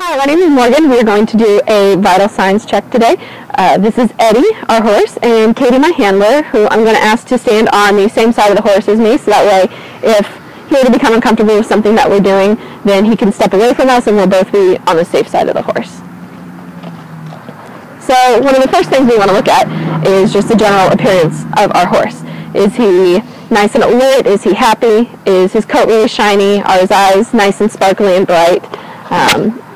Hi, my name is Morgan. We are going to do a vital signs check today. This is Eddie, our horse, and Katie, my handler, who I'm going to ask to stand on the same side of the horse as me, so that way if he were to become uncomfortable with something that we're doing, then he can step away from us and we'll both be on the safe side of the horse. So one of the first things we want to look at is just the general appearance of our horse. Is he nice and alert? Is he happy? Is his coat really shiny? Are his eyes nice and sparkly and bright?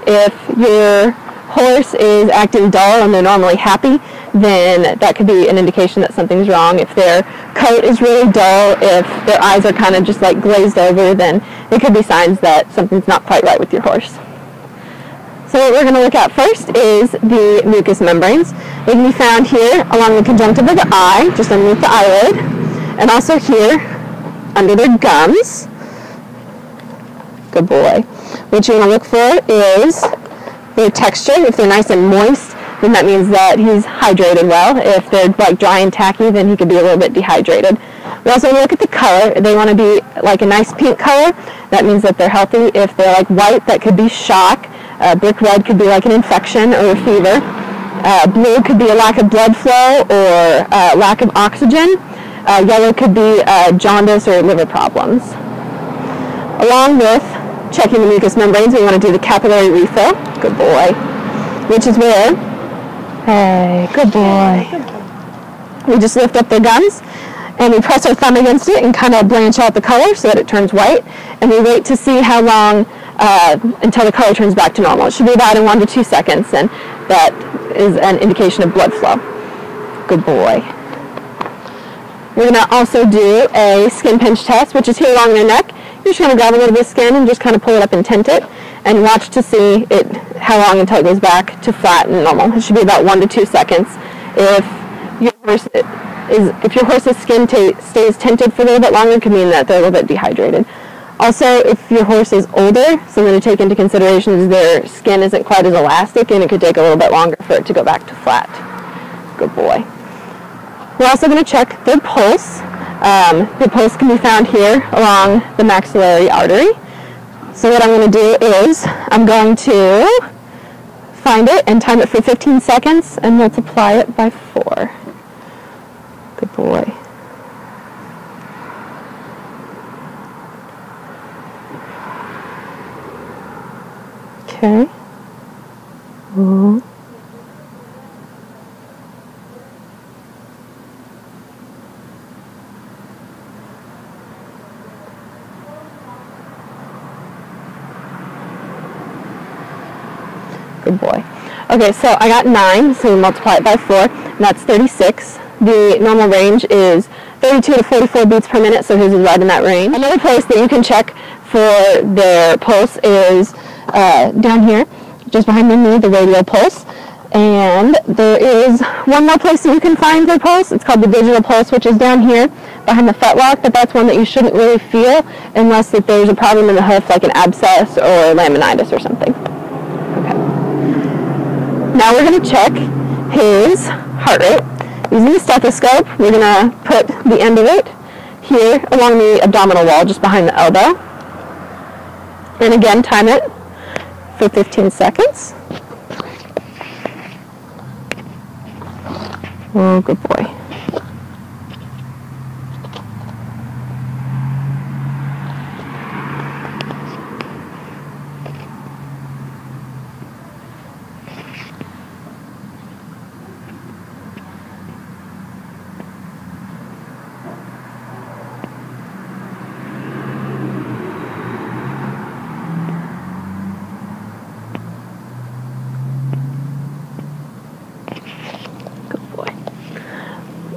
If your horse is acting dull and they're normally happy, then that could be an indication that something's wrong. If their coat is really dull, if their eyes are kind of just like glazed over, then it could be signs that something's not quite right with your horse. So what we're going to look at first is the mucous membranes. They can be found here along the conjunctiva of the eye, just underneath the eyelid, and also here under their gums. Good boy. What you want to look for is their texture. If they're nice and moist, then that means that he's hydrated well. If they're like dry and tacky, then he could be a little bit dehydrated. We also look at the color. They want to be like a nice pink color. That means that they're healthy. If they're like white, that could be shock. Brick red could be like an infection or a fever. Blue could be a lack of blood flow or lack of oxygen. Yellow could be jaundice or liver problems. Along with checking the mucous membranes, we want to do the capillary refill. Good boy. Which is where, hey, good boy. We just lift up their gums and we press our thumb against it and kind of blanch out the color so that it turns white. And we wait to see how long until the color turns back to normal. It should be about in 1 to 2 seconds, and that is an indication of blood flow. Good boy. We're going to also do a skin pinch test, which is here along their neck. You're just going to grab a little bit of skin and just kind of pull it up and tint it, and watch to see how long until it goes back to flat and normal. It should be about 1 to 2 seconds. If your horse's skin stays tinted for a little bit longer, it could mean that they're a little bit dehydrated. Also, if your horse is older, something to take into consideration is their skin isn't quite as elastic, and it could take a little bit longer for it to go back to flat. Good boy. We're also going to check their pulse. The pulse can be found here along the maxillary artery. So what I'm going to do is I'm going to find it and time it for 15 seconds and multiply it by 4. Good boy. Okay. Ooh. Good boy. Okay, so I got 9, so we multiply it by 4, and that's 36. The normal range is 32 to 44 beats per minute, so his is right in that range. Another place that you can check for their pulse is down here, just behind the knee, the radial pulse. And there is one more place that you can find their pulse. It's called the digital pulse, which is down here behind the fetlock, but that's one that you shouldn't really feel unless that there's a problem in the hoof, like an abscess or laminitis or something. Okay. Now we're going to check his heart rate. Using the stethoscope, we're going to put the end of it here along the abdominal wall, just behind the elbow. And again, time it for 15 seconds. Oh, good boy.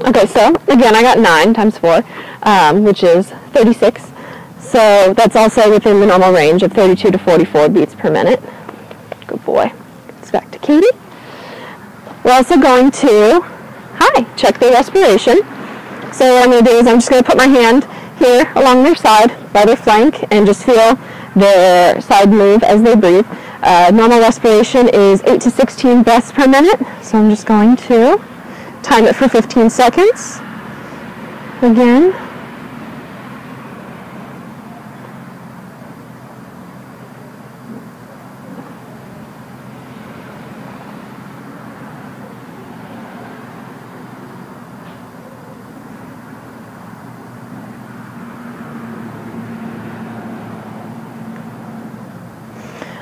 Okay, so again, I got 9 times 4, which is 36. So that's also within the normal range of 32 to 44 beats per minute. Good boy. It's back to Katie. We're also going to, check their respiration. So what I'm going to do is I'm just going to put my hand here along their side, by their flank, and just feel their side move as they breathe. Normal respiration is 8 to 16 breaths per minute. So I'm just going to time it for 15 seconds. Again.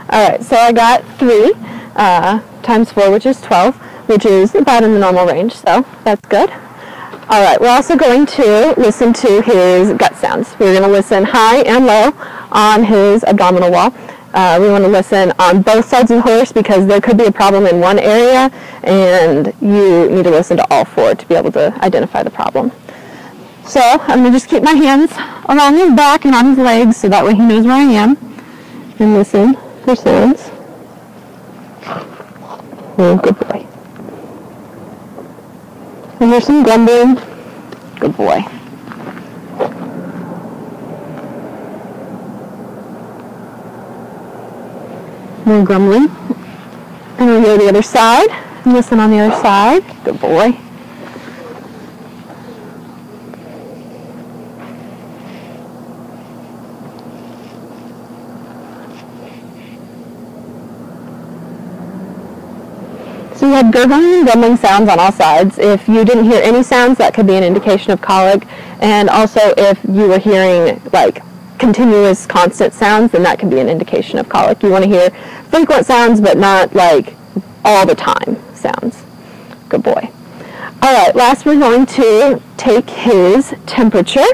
Alright, so I got 3 times 4, which is 12, which is about in the normal range, so that's good. Alright, we're also going to listen to his gut sounds. We're going to listen high and low on his abdominal wall. We want to listen on both sides of the horse because there could be a problem in one area and you need to listen to all 4 to be able to identify the problem. So I'm going to just keep my hands along his back and on his legs so that way he knows where I am and listen for sounds. Oh, good boy. And there's some grumbling. Good boy. More grumbling. And we'll go to the other side and listen on the other side. Good boy. So you had gurgling and grumbling sounds on all sides. If you didn't hear any sounds, that could be an indication of colic. And also if you were hearing like continuous constant sounds, then that could be an indication of colic. You want to hear frequent sounds, but not like all the time sounds. Good boy. Alright, last we're going to take his temperature.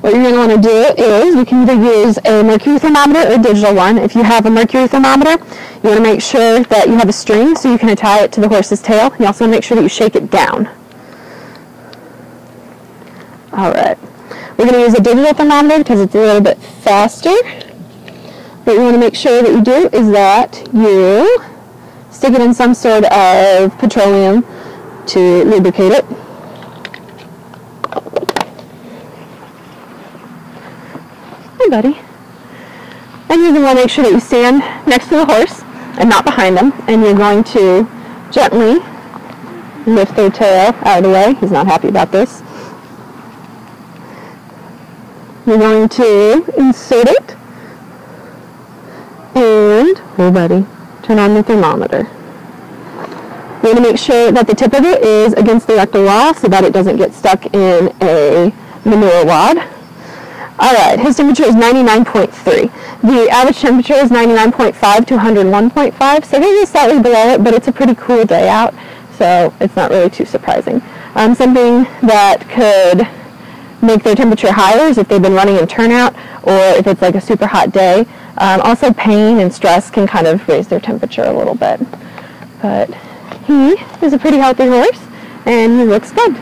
What you're going to want to do is you can either use a mercury thermometer or a digital one. If you have a mercury thermometer, you want to make sure that you have a string so you can tie it to the horse's tail. You also want to make sure that you shake it down. Alright, we're going to use a digital thermometer because it's a little bit faster. What you want to make sure that you do is that you stick it in some sort of petroleum to lubricate it. Hey, buddy. And you're going to want to make sure that you stand next to the horse and not behind him. And you're going to gently lift their tail out of the way. He's not happy about this. You're going to insert it. And, oh, buddy, turn on the thermometer. You're going to make sure that the tip of it is against the rectal wall so that it doesn't get stuck in a manure wad. Alright, his temperature is 99.3. The average temperature is 99.5 to 101.5, so this is slightly below it, but it's a pretty cool day out, so it's not really too surprising. Something that could make their temperature higher is if they've been running in turnout, or if it's like a super hot day. Also pain and stress can kind of raise their temperature a little bit. But he is a pretty healthy horse, and he looks good.